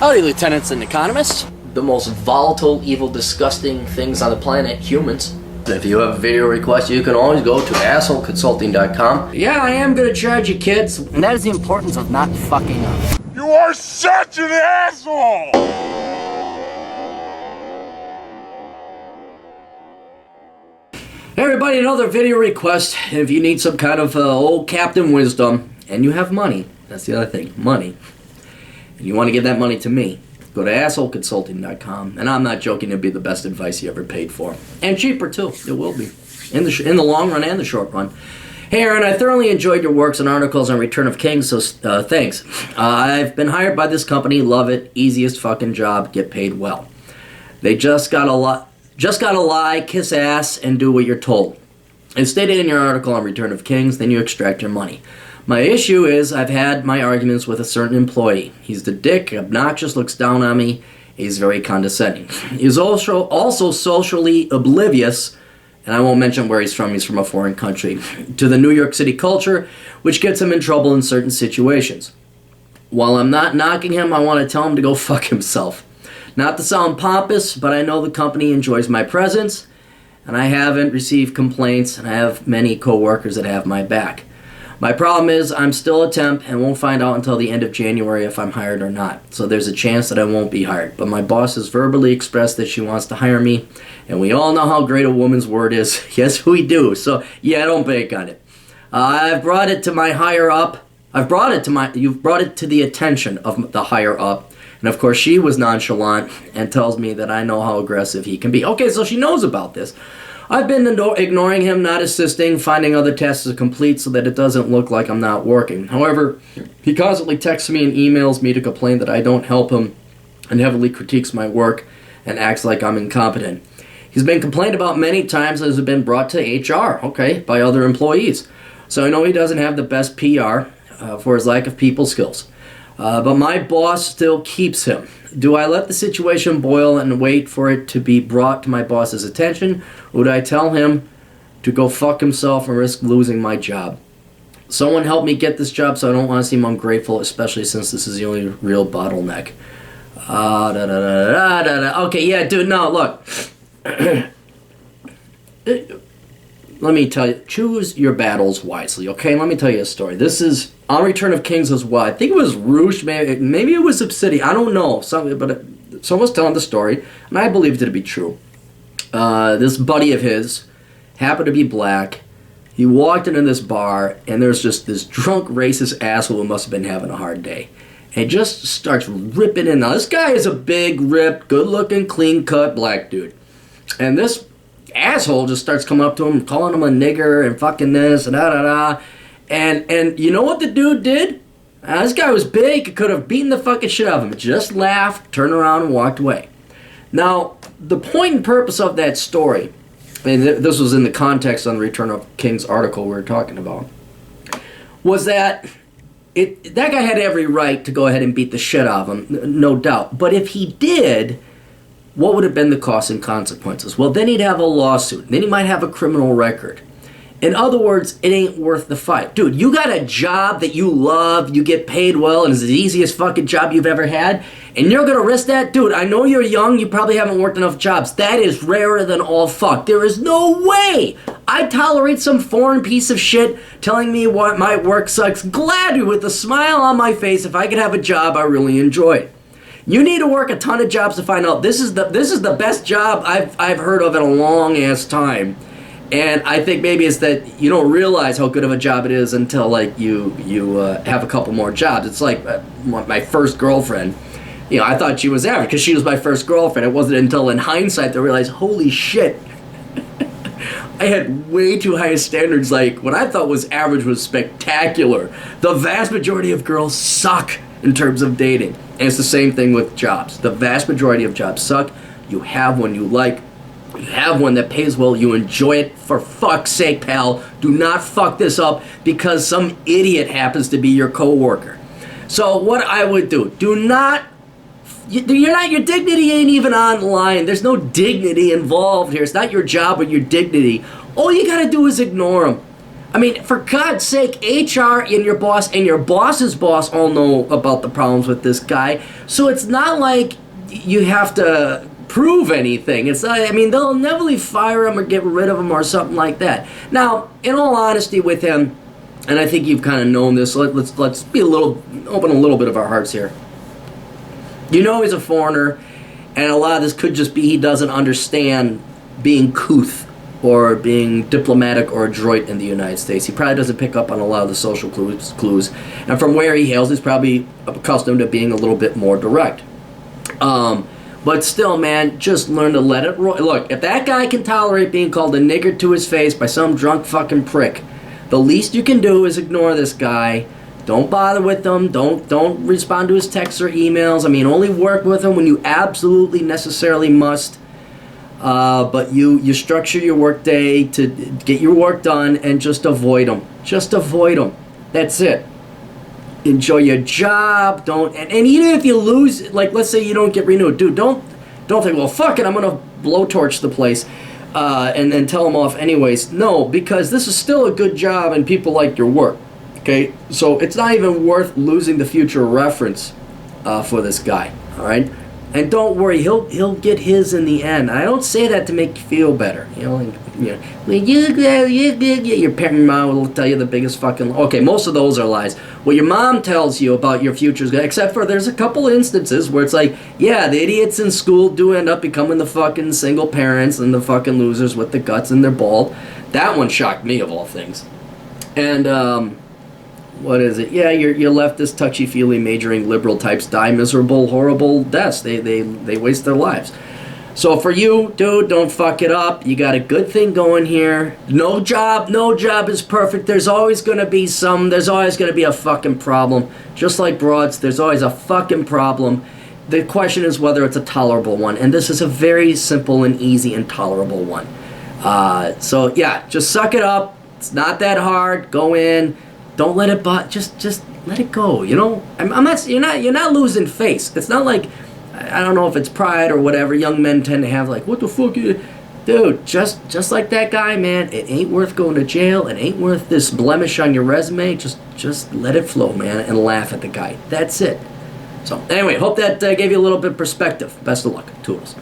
Howdy, lieutenants and economists. The most volatile, evil, disgusting things on the planet, humans. If you have a video request, you can always go to assholeconsulting.com. Yeah, I am gonna charge you, kids. And that is the importance of not fucking up. You are such an asshole! Hey everybody, another video request. If you need some kind of old Captain Wisdom, and you have money, that's the other thing, money, and you want to give that money to me, go to assholeconsulting.com, and I'm not joking, it'll be the best advice you ever paid for. And cheaper too, it will be. In the long run and the short run. Hey Aaron, I thoroughly enjoyed your works and articles on Return of Kings, so thanks. I've been hired by this company, love it, easiest fucking job, get paid well. They just gotta lie, kiss ass, and do what you're told. As stated in your article on Return of Kings, then you extract your money. My issue is I've had my arguments with a certain employee. He's the dick, obnoxious, looks down on me. He's very condescending. He's also socially oblivious, and I won't mention where he's from a foreign country, to the New York City culture, which gets him in trouble in certain situations. While I'm not knocking him, I want to tell him to go fuck himself. Not to sound pompous, but I know the company enjoys my presence, and I haven't received complaints, and I have many co-workers that have my back. My problem is I'm still a temp and won't find out until the end of January if I'm hired or not. So there's a chance that I won't be hired. But my boss has verbally expressed that she wants to hire me, and we all know how great a woman's word is. Yes, we do. So yeah, don't bank on it. I've brought it to my higher up. You've brought it to the attention of the higher up. And of course she was nonchalant and tells me that I know how aggressive he can be. Okay, so she knows about this. I've been ignoring him, not assisting, finding other tasks to complete so that it doesn't look like I'm not working. However, he constantly texts me and emails me to complain that I don't help him and heavily critiques my work and acts like I'm incompetent. He's been complained about many times and has been brought to HR, okay, by other employees. So I know he doesn't have the best PR for his lack of people skills. But my boss still keeps him. Do I let the situation boil and wait for it to be brought to my boss's attention? Or would I tell him to go fuck himself and risk losing my job? Someone help me get this job so I don't want to seem ungrateful, especially since this is the only real bottleneck. Okay, yeah, dude, no, look. Let me tell you, choose your battles wisely, okay? Let me tell you a story. This is on Return of Kings as well. I think it was Roosh, maybe it was Obsidian. I don't know. But someone was telling the story, and I believed it to be true. This buddy of his happened to be black. He walked into this bar, and there's just this drunk, racist asshole who must have been having a hard day. And he just starts ripping in. Now, this guy is a big, ripped, good-looking, clean-cut black dude. And this asshole just starts coming up to him, calling him a nigger and fucking this and da-da-da. And you know what the dude did? This guy was big, he could have beaten the fucking shit out of him. Just laughed, turned around, and walked away. Now, the point and purpose of that story, and this was in the context on the Return of Kings article we were talking about, was that that guy had every right to go ahead and beat the shit out of him, no doubt. But if he did, what would have been the costs and consequences? Well, then he'd have a lawsuit. Then he might have a criminal record. In other words, it ain't worth the fight. Dude, you got a job that you love, you get paid well, and it's the easiest fucking job you've ever had, and you're gonna risk that? Dude, I know you're young, you probably haven't worked enough jobs. That is rarer than all fuck. There is no way I tolerate some foreign piece of shit telling me what my work sucks. Gladly, with a smile on my face, if I could have a job I really enjoyed. You need to work a ton of jobs to find out this is the best job I've heard of in a long ass time, and I think maybe it's that you don't realize how good of a job it is until like you have a couple more jobs. It's like my first girlfriend. You know, I thought she was average because she was my first girlfriend. It wasn't until in hindsight that I realized, holy shit, I had way too high standards. Like what I thought was average was spectacular. The vast majority of girls suck in terms of dating. And it's the same thing with jobs. The vast majority of jobs suck. You have one you like. You have one that pays well. You enjoy it. For fuck's sake, pal, do not fuck this up because some idiot happens to be your coworker. So what I would do, your dignity ain't even on the line. There's no dignity involved here. It's not your job or your dignity. All you gotta do is ignore them. I mean, for God's sake, HR and your boss's boss all know about the problems with this guy. So it's not like you have to prove anything. It's not, I mean, they'll never fire him or get rid of him or something like that. Now, in all honesty with him, and I think you've kind of known this, let's be open a little bit of our hearts here. You know he's a foreigner, and a lot of this could just be he doesn't understand being couth or being diplomatic or adroit in the United States. He probably doesn't pick up on a lot of the social clues. And from where he hails, he's probably accustomed to being a little bit more direct. But still, man, just learn to let it roll. Look, if that guy can tolerate being called a nigger to his face by some drunk fucking prick, the least you can do is ignore this guy. Don't bother with him. Don't respond to his texts or emails. I mean, only work with him when you absolutely necessarily must. But you structure your work day to get your work done and just avoid them. Just avoid them. That's it. Enjoy your job. And even if you lose, like let's say you don't get renewed, dude, don't think, well, fuck it, I'm gonna blowtorch the place and then tell them off anyways. No, because this is still a good job and people like your work. Okay, so it's not even worth losing the future reference for this guy. All right. And don't worry, he'll get his in the end. I don't say that to make you feel better. You know, your parent mom will tell you the biggest fucking... Okay, most of those are lies. What your mom tells you about your future is good, except for there's a couple instances where it's like, yeah, the idiots in school do end up becoming the fucking single parents and the fucking losers with the guts and they're bald. That one shocked me of all things. And, what is it? Yeah, your leftist, touchy-feely, majoring liberal types die miserable, horrible deaths. They waste their lives. So for you, dude, don't fuck it up. You got a good thing going here. No job is perfect. There's always going to be there's always going to be a fucking problem. Just like broads, there's always a fucking problem. The question is whether it's a tolerable one. And this is a very simple and easy and tolerable one. So yeah, just suck it up. It's not that hard. Go in. Don't let it just let it go, you know? I'm not you're not losing face. It's not like, I don't know if it's pride or whatever young men tend to have, like, what the fuck dude, just like that guy, man, it ain't worth going to jail. It ain't worth this blemish on your resume. Just let it flow, man, and laugh at the guy. That's it. So anyway, hope that gave you a little bit of perspective. Best of luck. Toodles.